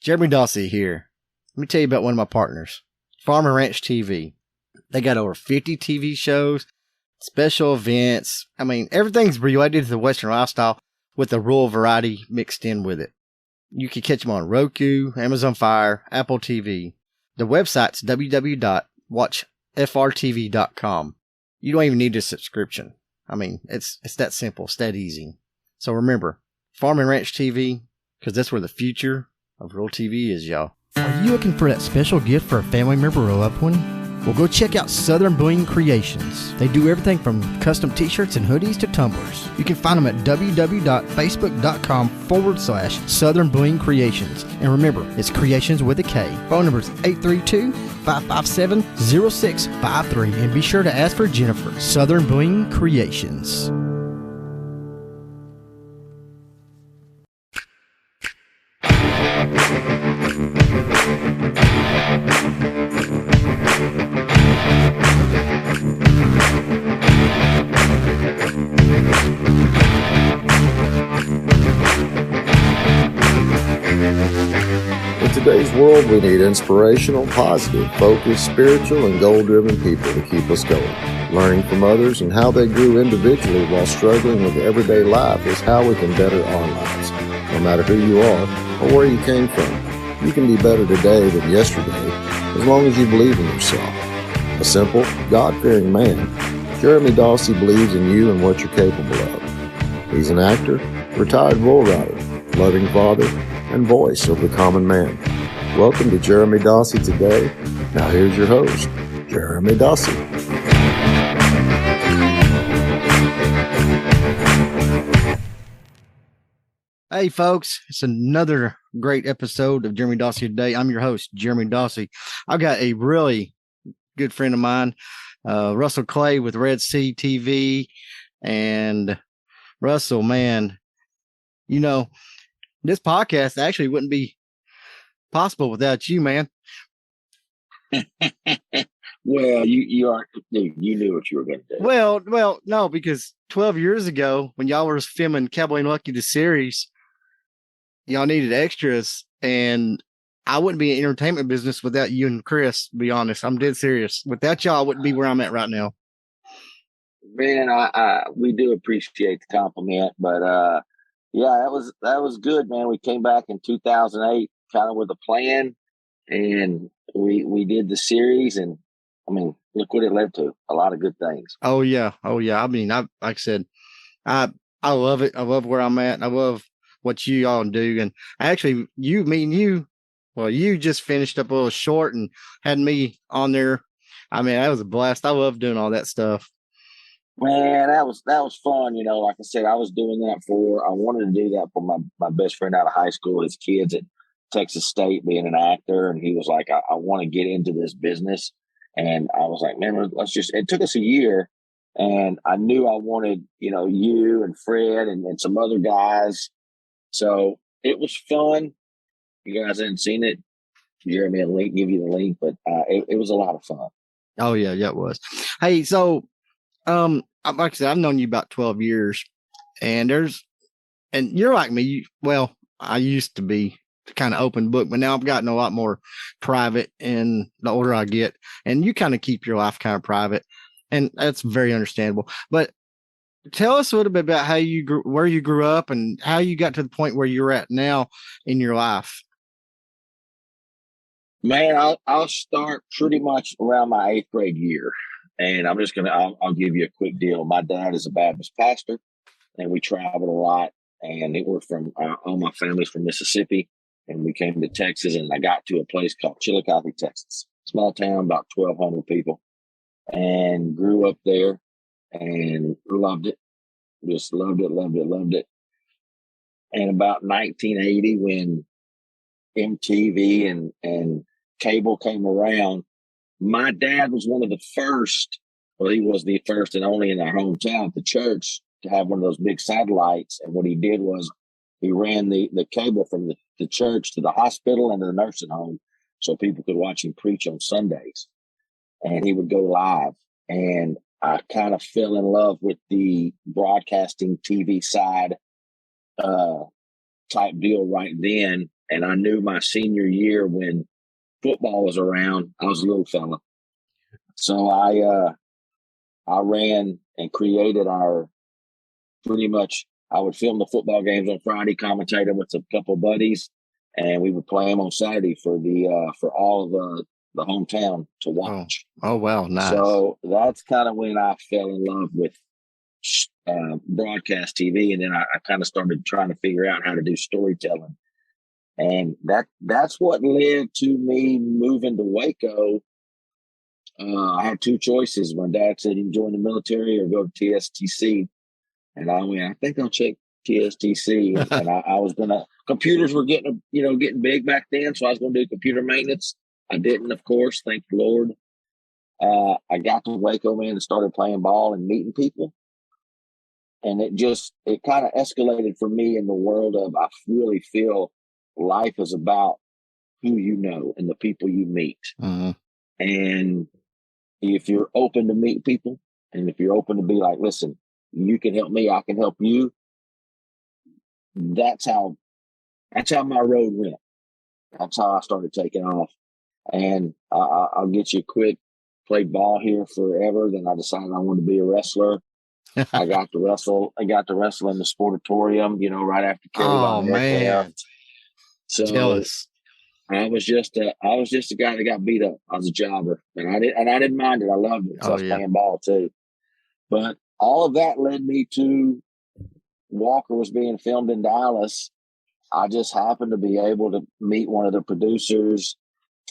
Jeremy Dossey here. Let me tell you about one of my partners, Farm and Ranch TV. They got over 50 TV shows, special events. I mean, everything's related to the Western lifestyle with the rural variety mixed in with it. You can catch them on Roku, Amazon Fire, Apple TV. The website's www.watchfrtv.com. You don't even need a subscription. I mean, it's that simple. It's that easy. So remember, Farm and Ranch TV, because that's where the future of rural TV is, y'all. Are you looking for that special gift for a family member or a loved one? Well, go check out Southern Bling Creations. They do everything from custom t-shirts and hoodies to tumblers. You can find them at www.facebook.com/Southern Bling Creations. And remember, it's Creations with a K. Phone number is 832-557-0653. And be sure to ask for Jennifer. Southern Bling Creations. In today's world, we need inspirational, positive, focused, spiritual, and goal-driven people to keep us going. Learning from others and how they grew individually while struggling with everyday life is how we can better our lives. No matter who you are or where you came from, you can be better today than yesterday as long as you believe in yourself. A simple, God-fearing man, Jeremy Dossey believes in you and what you're capable of. He's an actor, retired bull rider, loving father, and voice of the common man. Welcome to Jeremy Dossey Today. Now here's your host, Jeremy Dossey. Hey folks, it's another great episode of Jeremy Dossey Today. I'm your host, Jeremy Dossey. I've got a really good friend of mine, Russell Clay with Red Sea TV. And Russell, man, you know, this podcast actually wouldn't be possible without you, man. Well, you aren't, dude, you knew what you were going to do. Well, no, because 12 years ago when y'all were filming Cowboy and Lucky the series, y'all needed extras, and I wouldn't be in entertainment business without you and Chris, to be honest. I'm dead serious. Without y'all, I wouldn't be where I'm at right now. Man, we do appreciate the compliment, but yeah, that was good, man. We came back in 2008, kind of with a plan, and we did the series, and I mean, look what it led to. A lot of good things. Oh yeah. I mean, like I said, I love it. I love where I'm at. I love what you all do. And actually, you just finished up a little short and had me on there. I mean, that was a blast. I love doing all that stuff. Man, that was fun. You know, like I said, I wanted to do that for my best friend out of high school, his kids at Texas State being an actor. And he was like, I want to get into this business. And I was like, man, it took us a year. And I knew I wanted, you and Fred and some other guys. So it was fun. You guys hadn't seen it. Jeremy will give you the link, but it was a lot of fun. Oh yeah, it was. Hey, so like I said, I've known you about 12 years, and you're like me. I used to be kind of open book, but now I've gotten a lot more private and the older I get, and you kind of keep your life kind of private, and that's very understandable. But tell us a little bit about where you grew up and how you got to the point where you're at now in your life. Man, I'll start pretty much around my 8th grade year. And I'm just I'll give you a quick deal. My dad is a Baptist pastor, and we traveled a lot. And we're from, all my family's from Mississippi. And we came to Texas, and I got to a place called Chillicothe, Texas. Small town, about 1,200 people. And grew up there and loved it. Just loved it. And about 1980, when MTV and cable came around, my dad was one of the first, well, he was the first and only in our hometown at the church to have one of those big satellites. And what he did was he ran the cable from the church to the hospital and to the nursing home so people could watch him preach on Sundays. And he would go live. And I kind of fell in love with the broadcasting TV side type deal right then. And I knew my senior year when football was around, I was a little fella. So I ran and created pretty much, I would film the football games on Friday, commentate them with a couple of buddies, and we would play them on Saturday for all of the hometown to watch. Oh wow, nice. So that's kind of when I fell in love with broadcast TV, and then I kind of started trying to figure out how to do storytelling, and that's what led to me moving to Waco. I had two choices. My dad said he can join the military or go to TSTC. And I went, I think I'll check TSTC. And I was going to, computers were getting big back then. So I was going to do computer maintenance. I didn't, of course, thank the Lord. I got to Waco, man, and started playing ball and meeting people. And it kind of escalated for me in the world of, I really feel life is about who you know and the people you meet. Mm-hmm. And if you're open to meet people, and if you're open to be like, listen, you can help me, I can help you. That's how my road went. That's how I started taking off. And I'll get you quick. Played ball here forever. Then I decided I wanted to be a wrestler. I got to wrestle in the sportatorium, right after Kelly. Oh man! So jealous. I was just a guy that got beat up. I was a jobber, and I didn't mind it. I loved it. So I was playing ball too. But all of that led me to Walker was being filmed in Dallas. I just happened to be able to meet one of the producers.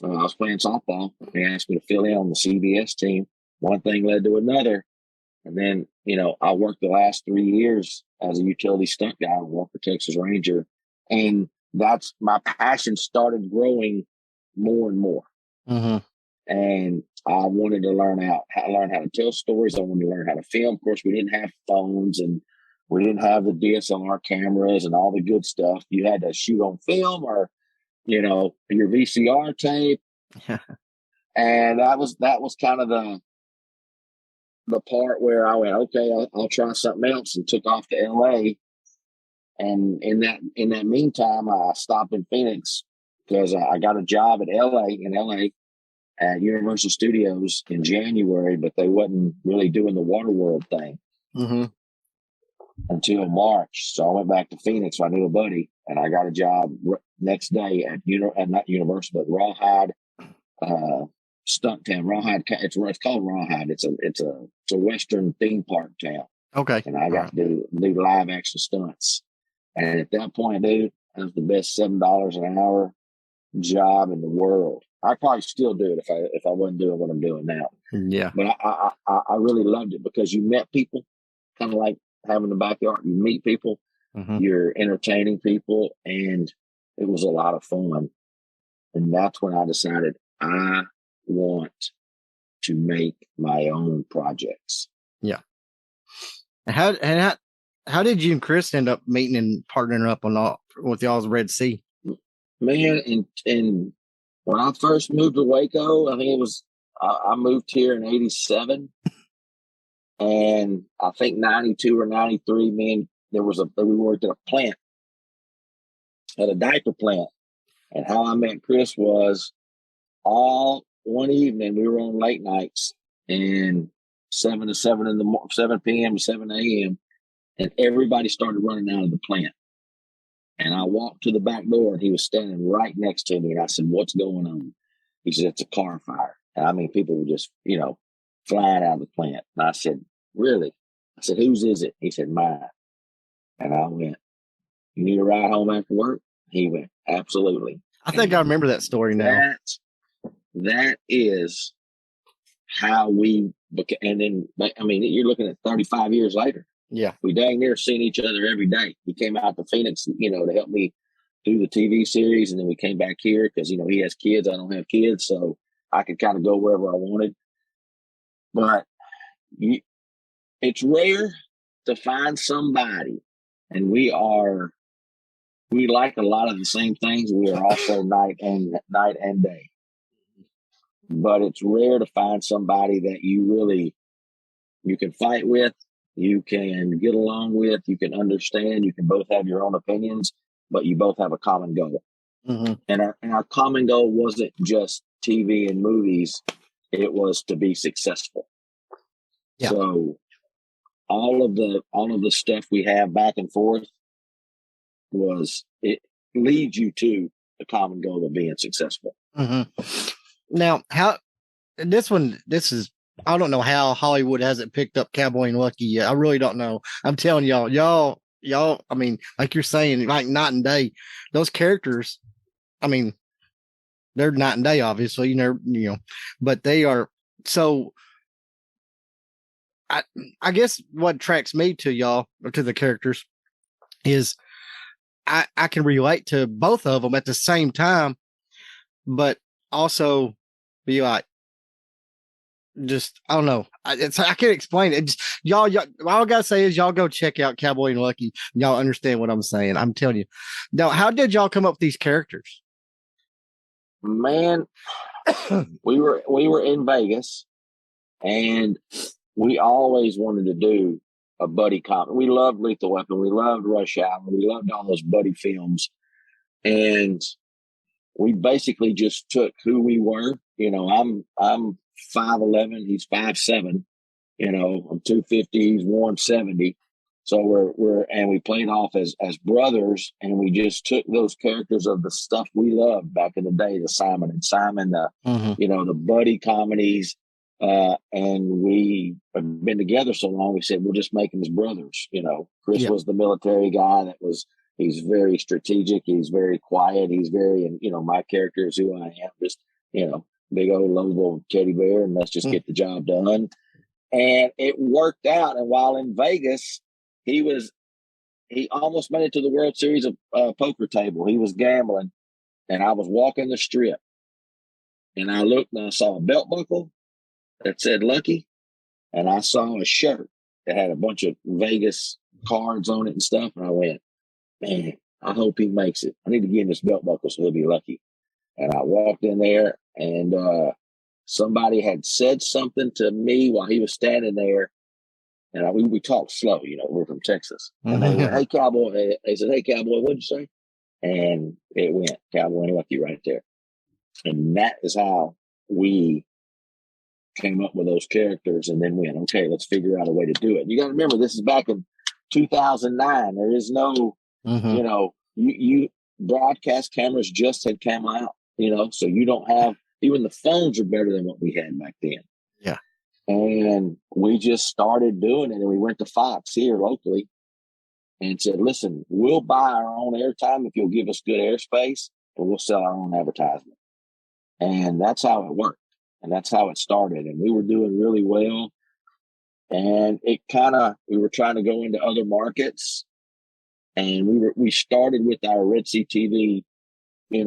I was playing softball. They asked me to fill in on the CBS team. One thing led to another. And then, I worked the last 3 years as a utility stunt guy on Walker, Texas Ranger. And that's my passion started growing more and more. Mm-hmm. And I wanted to learn how to tell stories. I wanted to learn how to film. Of course, we didn't have phones and we didn't have the DSLR cameras and all the good stuff. You had to shoot on film or, your VCR tape. And that was kind of the part where I went, okay, I'll try something else, and took off to LA. And in that meantime, I stopped in Phoenix because I got a job in LA at Universal Studios in January, but they wasn't really doing the Waterworld thing until March. So I went back to Phoenix. I knew a buddy, and I got a job next day at not Universal, but Rawhide Stunt Town. Rawhide, it's called Rawhide. It's a Western theme park town. Okay, and I got to do live action stunts. And at that point, dude, that was the best $7 an hour job in the world. I probably still do it if I wasn't doing what I'm doing now. Yeah. But I really loved it because you met people, kind of like having the backyard. You meet people, you're entertaining people, and it was a lot of fun. And that's when I decided I want to make my own projects. Yeah. How did you and Chris end up meeting and partnering up with y'all's Red Sea? Man, and when I first moved to Waco, I think it was I moved here in '87, and I think '92 or '93, man, we worked at a plant, at a diaper plant, and how I met Chris was all one evening we were on late nights, and 7 p.m. to 7 a.m. and everybody started running out of the plant. And I walked to the back door, and he was standing right next to me. And I said, "What's going on?" He said, "It's a car fire." And I mean, people were just, flying out of the plant. And I said, "Really?" I said, "Whose is it?" He said, "Mine." And I went, "You need a ride home after work?" He went, "Absolutely." I think I remember that story now. That is how we became. And then, I mean, you're looking at 35 years later. Yeah. We dang near seen each other every day. He came out to Phoenix, to help me do the TV series. And then we came back here because, he has kids. I don't have kids. So I could kind of go wherever I wanted. But it's rare to find somebody. And we like a lot of the same things. We are also night and day. But it's rare to find somebody that you can fight with. You can get along with, you can understand, you can both have your own opinions, but you both have a common goal. And our common goal wasn't just TV and movies; it was to be successful. Yeah. So all of the stuff we have back and forth it leads you to the common goal of being successful. Now, this is, I don't know how Hollywood hasn't picked up Cowboy and Lucky yet. I really don't know. I'm telling y'all, I mean, like you're saying, like night and day, those characters, I mean, they're night and day, obviously, but they are. So I guess what attracts me to y'all, or to the characters, is I can relate to both of them at the same time, but also be like, just, I don't know. I can't explain it. Just, y'all, all I gotta say is y'all go check out Cowboy and Lucky. Y'all understand what I'm saying. I'm telling you. Now, how did y'all come up with these characters? Man, we were in Vegas, and we always wanted to do a buddy comedy. We loved Lethal Weapon. We loved Rush Hour. We loved all those buddy films. And we basically just took who we were. I'm 5'11", he's 5'7". I'm 250, he's 170. So we played off as brothers, and we just took those characters of the stuff we loved back in the day, the Simon and Simon, the buddy comedies. And we have been together so long, we said, we'll just make them as brothers. Chris was the military guy he's very strategic. He's very quiet. He's very, and my character is who I am, just, big old lovable teddy bear, and let's just get the job done. And it worked out. And while in Vegas, he almost made it to the World Series of poker table. He was gambling, and I was walking the strip, and I looked and I saw a belt buckle that said Lucky, and I saw a shirt that had a bunch of Vegas cards on it and stuff. And I went, man, I hope he makes it. I need to get him this belt buckle so he'll be lucky. And I walked in there, and somebody had said something to me while he was standing there. And we talked slow, we're from Texas. And they went, hey, Cowboy. They said, hey, Cowboy, what'd you say? And it went Cowboy and Lucky right there. And that is how we came up with those characters, and then went, okay, let's figure out a way to do it. You got to remember, this is back in 2009. There is no, you broadcast cameras just had come out, so you don't have, even the phones are better than what we had back then. Yeah. And we just started doing it, and we went to Fox here locally and said, listen, we'll buy our own airtime if you'll give us good airspace, and we'll sell our own advertisement. And that's how it worked. And that's how it started. And we were doing really well. And we were trying to go into other markets. And we started with our Red Sea TV, we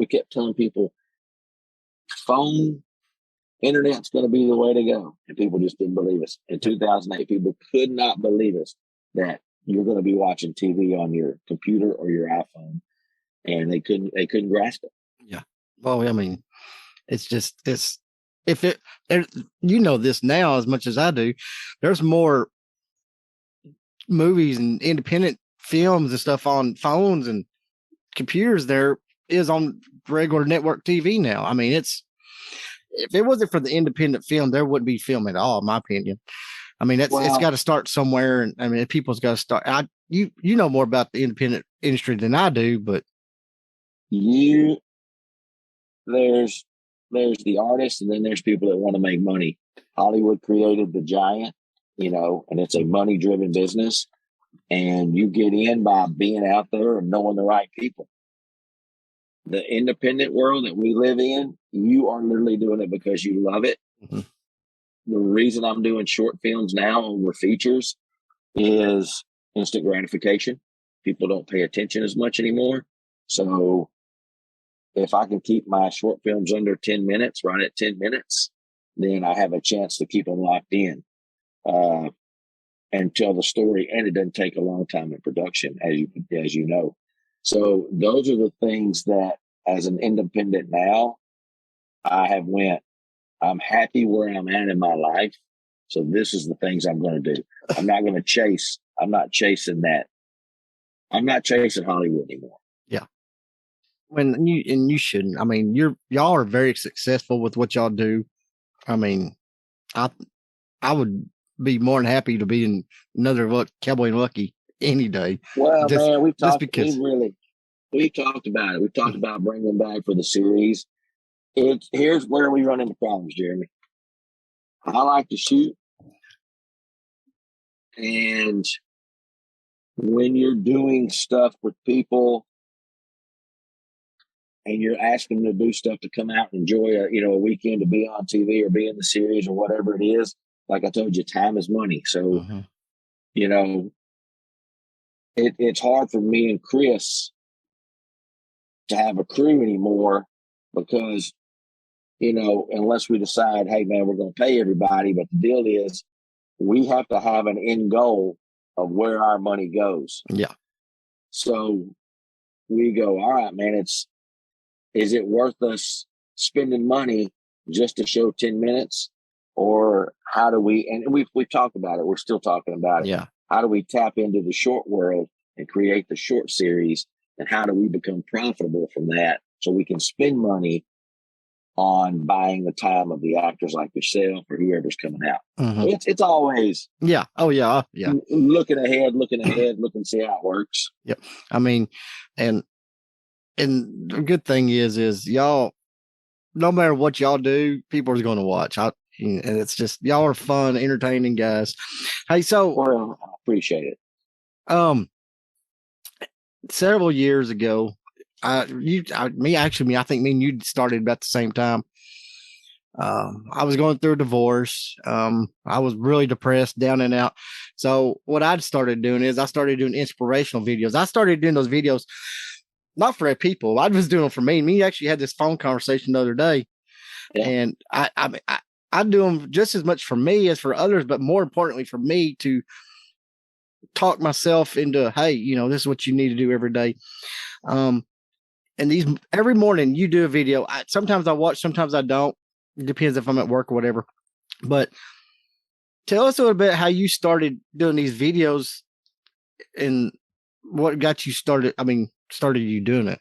kept telling people, phone, internet's going to be the way to go. And people just didn't believe us. In 2008, people could not believe us that you're going to be watching TV on your computer or your iPhone. And they couldn't grasp it. Yeah. Well, I mean, it's this now as much as I do, there's more movies and independent films and stuff on phones and computers there is on regular network TV now. I mean, if it wasn't for the independent film, there wouldn't be film at all, in my opinion. I mean, it's got to start somewhere. And I mean, people's got to start. You know more about the independent industry than I do, but there's the artists, and then there's people that want to make money. Hollywood created the giant, and it's a money-driven business. And you get in by being out there and knowing the right people. The independent world that we live in, you are literally doing it because you love it. Mm-hmm. The reason I'm doing short films now over features is instant gratification. People don't pay attention as much anymore. So if I can keep my short films under 10 minutes, right at 10 minutes, then I have a chance to keep them locked in and tell the story. And it doesn't take a long time in production, as you know. So those are the things that, as an independent now, I'm happy where I'm at in my life. So this is the things I'm going to do. I'm not going to chase. I'm not chasing that. I'm not chasing Hollywood anymore. Yeah. you shouldn't. I mean, y'all are very successful with what y'all do. I mean, I I would be more than happy to be in another Cowboy and Lucky any day. Well, Just man, just because. we talked about it. We talked about bringing back for the series. Here's where we run into problems, Jeremy. I like to shoot, and when you're doing stuff with people and you're asking them to do stuff to come out and enjoy a weekend to be on TV or be in the series or whatever it is, like I told you, time is money. So, you know, it's hard for me and Chris to have a crew anymore because, unless we decide, hey, man, we're going to pay everybody. But the deal is we have to have an end goal of where our money goes. Yeah. So we go, all right, man, is it worth us spending money just to show 10 minutes? Or how do we, and we've talked about it. We're still talking about it. Yeah. How do we tap into the short world and create the short series? And how do we become profitable from that so we can spend money on buying the time of the actors like yourself or whoever's coming out? So it's always yeah. Oh yeah. looking ahead, looking to see how it works. Yep. I mean, and the good thing is y'all, no matter what y'all do, people are going to watch. And it's just y'all are fun, entertaining guys. Hey, so well, I appreciate it. Several years ago, I think me and you started about the same time. I was going through a divorce. I was really depressed, down and out. So what I started doing is I started doing inspirational videos. I started doing those videos not for people. I was doing them for me. Me actually had this phone conversation the other day, and I do them just as much for me as for others, but more importantly for me to talk myself into, hey, this is what you need to do every day. And every morning you do a video. Sometimes I watch, sometimes I don't. It depends if I'm at work or whatever. But tell us a little bit how you started doing these videos and what got you started. Started you doing it?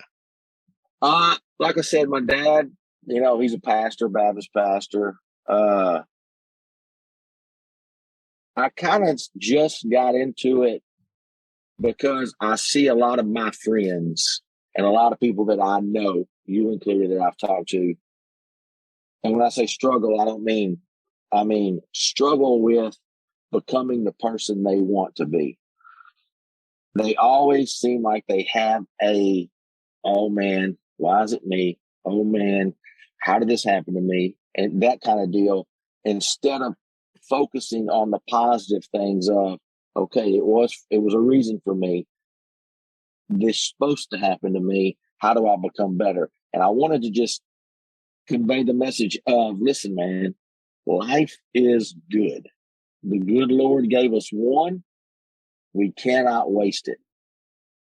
Like I said, my dad, he's a pastor, Baptist pastor. I kind of just got into it because I see a lot of my friends and a lot of people that I know, you included, that I've talked to. And when I say struggle, I mean struggle with becoming the person they want to be. They always seem like they have oh man, why is it me? Oh man, how did this happen to me? And that kind of deal, instead of focusing on the positive things of, okay, it was a reason for me. This is supposed to happen to me. How do I become better? And I wanted to just convey the message of, listen, man, life is good. The good Lord gave us one. We cannot waste it.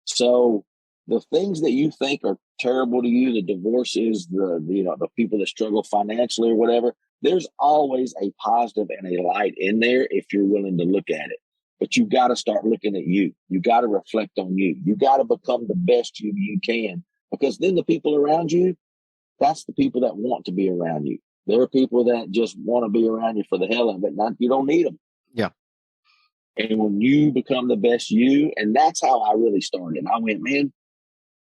So the things that you think are terrible to you, the divorces, the people that struggle financially or whatever, there's always a positive and a light in there if you're willing to look at it. But you got to start looking at you. You got to reflect on you. You got to become the best you can, because then the people around you, that's the people that want to be around you. There are people that just want to be around you for the hell of it. You don't need them. Yeah. And when you become the best you, and that's how I really started. I went, man,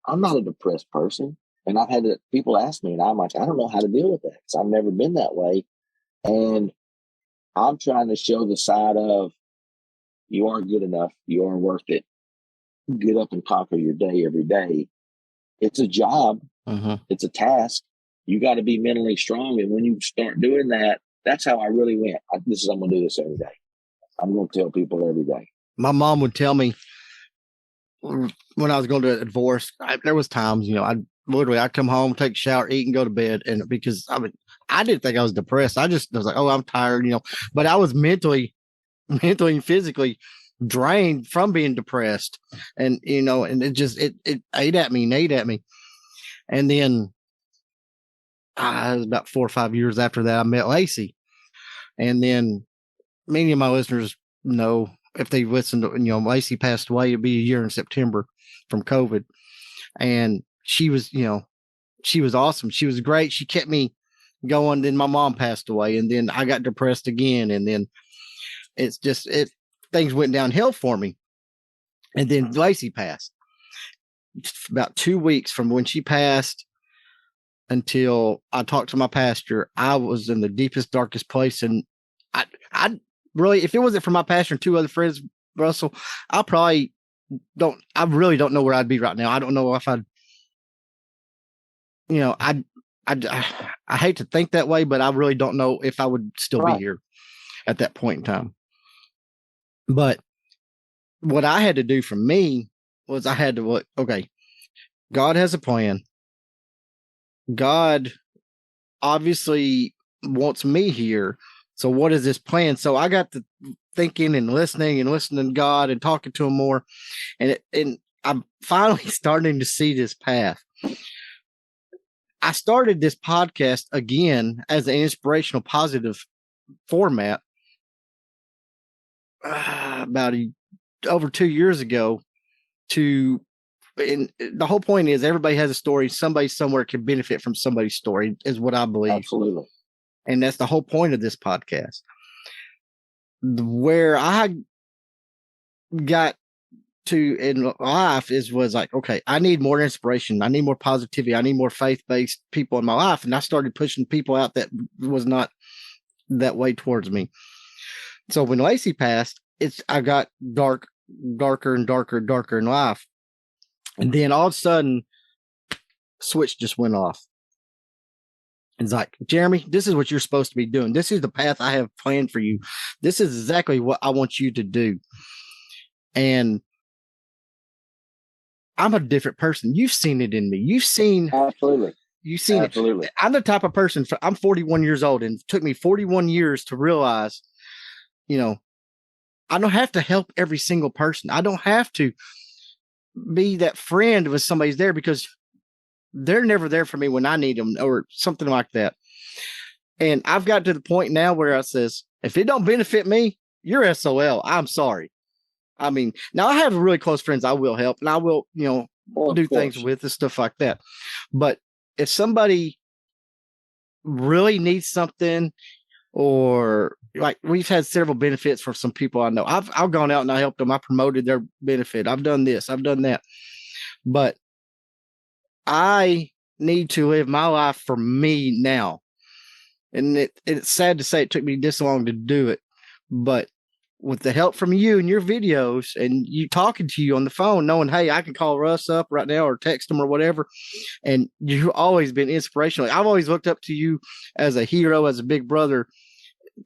I'm not a depressed person. And I've had people ask me, and I'm like, I don't know how to deal with that because I've never been that way. And I'm trying to show the side of, you are good enough. You are worth it. Get up and conquer your day every day. It's a job. It's a task. You got to be mentally strong. And when you start doing that, that's how I really went. I'm going to do this every day. I'm going to tell people every day. My mom would tell me when I was going to a divorce, there was times, I'd come home, take a shower, eat, and go to bed. And because I didn't think I was depressed. I was like, oh, I'm tired, but I was mentally and physically drained from being depressed. And, and it ate at me. And then it was about 4 or 5 years after that, I met Lacey. And then many of my listeners know, if they listened to, Lacey passed away, it'd be a year in September from COVID. And she was, she was awesome. She was great. She kept me going. Then my mom passed away, and then I got depressed again. And then things went downhill for me. And then Lacey passed. About 2 weeks from when she passed until I talked to my pastor, I was in the deepest, darkest place. And I really, if it wasn't for my pastor and two other friends, Russell, I really don't know where I'd be right now. I don't know if I'd, I hate to think that way, but I really don't know if I would still be here at that point in time. But what I had to do for me was I had to look, okay, God has a plan. God obviously wants me here. So what is this plan? So I got to thinking and listening to God and talking to him more. And I'm finally starting to see this path. I started this podcast again as an inspirational, positive format about over 2 years ago. And the whole point is everybody has a story. Somebody somewhere can benefit from somebody's story, is what I believe. Absolutely. And that's the whole point of this podcast. Where I got to in life was like, okay, I need more inspiration. I need more positivity. I need more faith-based people in my life. And I started pushing people out that was not that way towards me. So when Lacey passed, I got darker and darker in life. And then all of a sudden, switch just went off. It's like, Jeremy, this is what you're supposed to be doing. This is the path I have planned for you. This is exactly what I want you to do. And I'm a different person. You've seen it in me. Absolutely. You've seen it. I'm the type of person, I'm 41 years old, and it took me 41 years to realize, I don't have to help every single person. I don't have to be that friend when somebody's there, because they're never there for me when I need them or something like that. And I've got to the point now where I says, if it don't benefit me, you're SOL. I'm sorry. I mean, now I have really close friends I will help, and I will, do things with and stuff like that. But if somebody really needs something, or like we've had several benefits for some people I know. I've gone out and I helped them. I promoted their benefit. I've done this. I've done that. But I need to live my life for me now. And it's sad to say it took me this long to do it. But with the help from you and your videos and you talking to you on the phone, knowing, hey, I can call Russ up right now or text him or whatever. And you've always been inspirational. I've always looked up to you as a hero, as a big brother,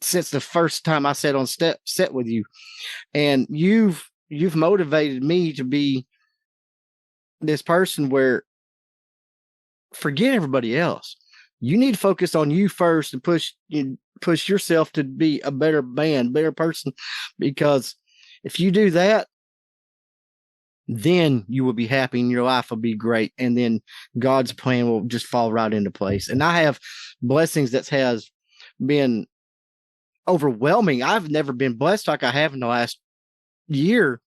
since the first time I sat on set with you. And you've motivated me to be this person where forget everybody else. You need to focus on you first and push yourself to be a better man, better person, because if you do that, then you will be happy and your life will be great. And then God's plan will just fall right into place. And I have blessings that has been overwhelming. I've never been blessed like I have in the last year.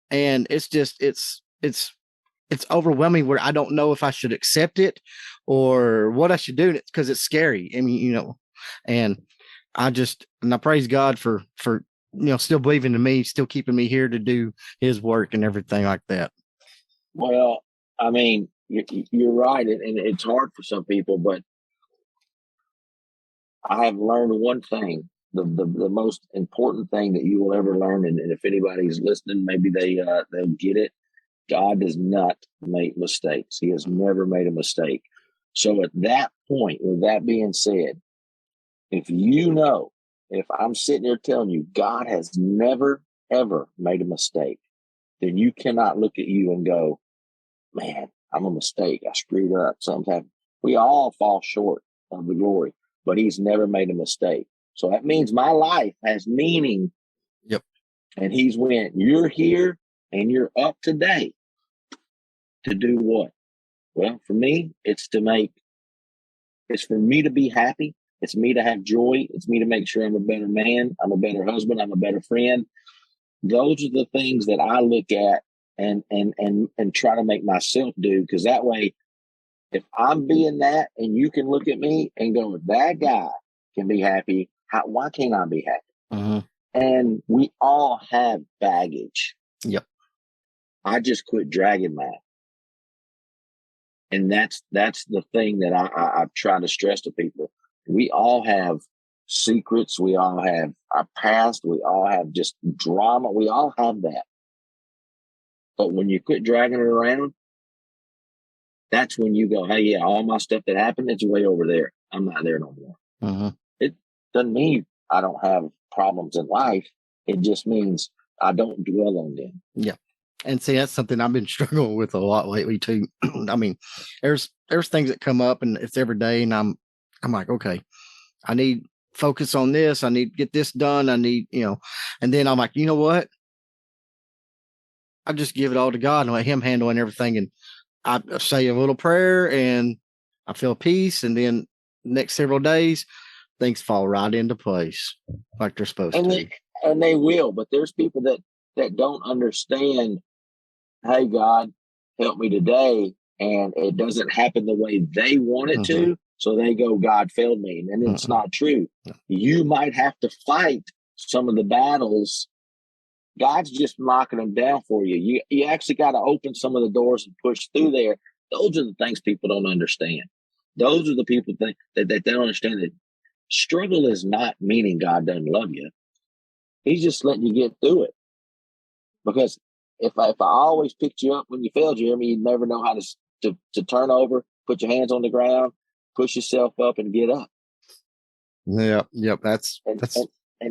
And it's just, it's overwhelming where I don't know if I should accept it or what I should do, because it's scary. I mean, and I praise God for still believing in me, still keeping me here to do his work and everything like that. Well, I mean, you're right. And it's hard for some people, but I have learned one thing, the most important thing that you will ever learn. And if anybody's listening, maybe they'll get it. God does not make mistakes. He has never made a mistake. So at that point, with that being said, if I'm sitting there telling you God has never, ever made a mistake, then you cannot look at you and go, man, I'm a mistake. I screwed up. Something happened. We all fall short of the glory, but he's never made a mistake. So that means my life has meaning. Yep. And he's went, you're here and you're up today to do what? Well, for me, it's for me to be happy. It's me to have joy. It's me to make sure I'm a better man. I'm a better husband. I'm a better friend. Those are the things that I look at and try to make myself do, because that way, if I'm being that and you can look at me and go, that guy can be happy, why can't I be happy? Mm-hmm. And we all have baggage. Yep. I just quit dragging mine. And that's the thing that I try to stress to people. We all have secrets. We all have our past. We all have just drama. We all have that. But when you quit dragging it around, that's when you go, hey, yeah, all my stuff that happened, it's way over there. I'm not there no more. Mm-hmm. It doesn't mean I don't have problems in life. It just means I don't dwell on them. Yeah. And see, that's something I've been struggling with a lot lately too. I mean, there's things that come up and it's every day, and I'm like, okay, I need focus on this. I need to get this done. I need, and then I'm like, you know what? I just give it all to God and let Him handle everything. And I say a little prayer and I feel peace. And then next several days, things fall right into place like they're supposed to. And they will, but there's people that don't understand, hey, God, help me today. And it doesn't happen the way they want it to. So they go, God failed me. And it's not true. You might have to fight some of the battles. God's just knocking them down for you. You actually got to open some of the doors and push through there. Those are the things people don't understand. Those are the people that they don't understand, that struggle is not meaning God doesn't love you. He's just letting you get through it. Because if I always picked you up when you failed, Jeremy, you'd never know how to turn over, put your hands on the ground, push yourself up, and get up. Yep. That's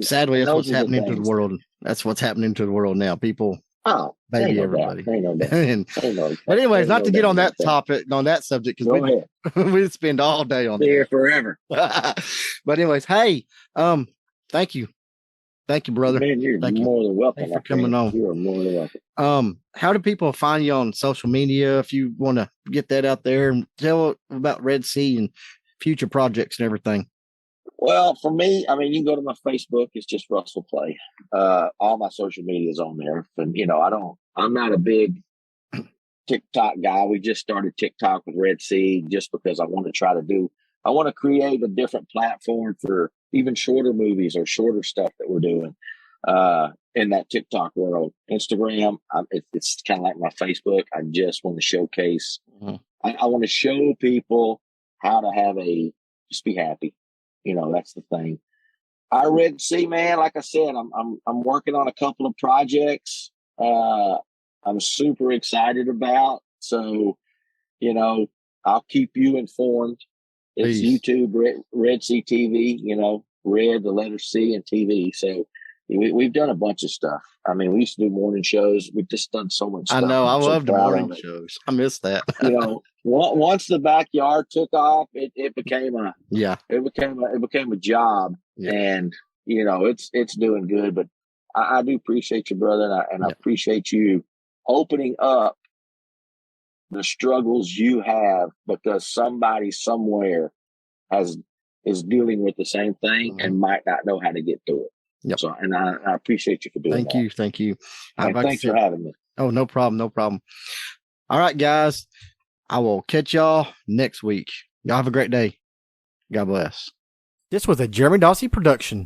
sadly that's what's happening to the world. That's what's happening to the world now. People, baby, everybody. But anyways, not to get on that topic, on that subject, because we'd spend all day on there forever. But anyways, hey, thank you, brother. Man, you're more than welcome. Thanks for coming on. You are more than welcome. How do people find you on social media if you want to get that out there and tell about Red Sea and future projects and everything? Well, for me, I mean, you can go to my Facebook. It's just Russell Play. All my social media is on there. And, I'm not a big TikTok guy. We just started TikTok with Red Sea just because I want to create a different platform for even shorter movies or shorter stuff that we're doing in that TikTok world. Instagram, it's kind of like my Facebook. I just want to showcase. I want to show people how to just be happy. That's the thing. I Red Sea, man, like I said, I'm working on a couple of projects I'm super excited about. So, I'll keep you informed. It's Please. YouTube, Red Sea TV, Red, the letter C, and TV. So we've done a bunch of stuff. I mean, we used to do morning shows. We've just done so much stuff. I know. I love the morning shows. I miss that. Once the backyard took off, it became a job, and it's doing good. But I do appreciate you, brother, and I appreciate you opening up the struggles you have, because somebody somewhere is dealing with the same thing and might not know how to get through it. Yep. So, and I appreciate you for doing that. Thank you. And thanks for having me. Oh, no problem. All right, guys. I will catch y'all next week. Y'all have a great day. God bless. This was a Jeremy Dossey production.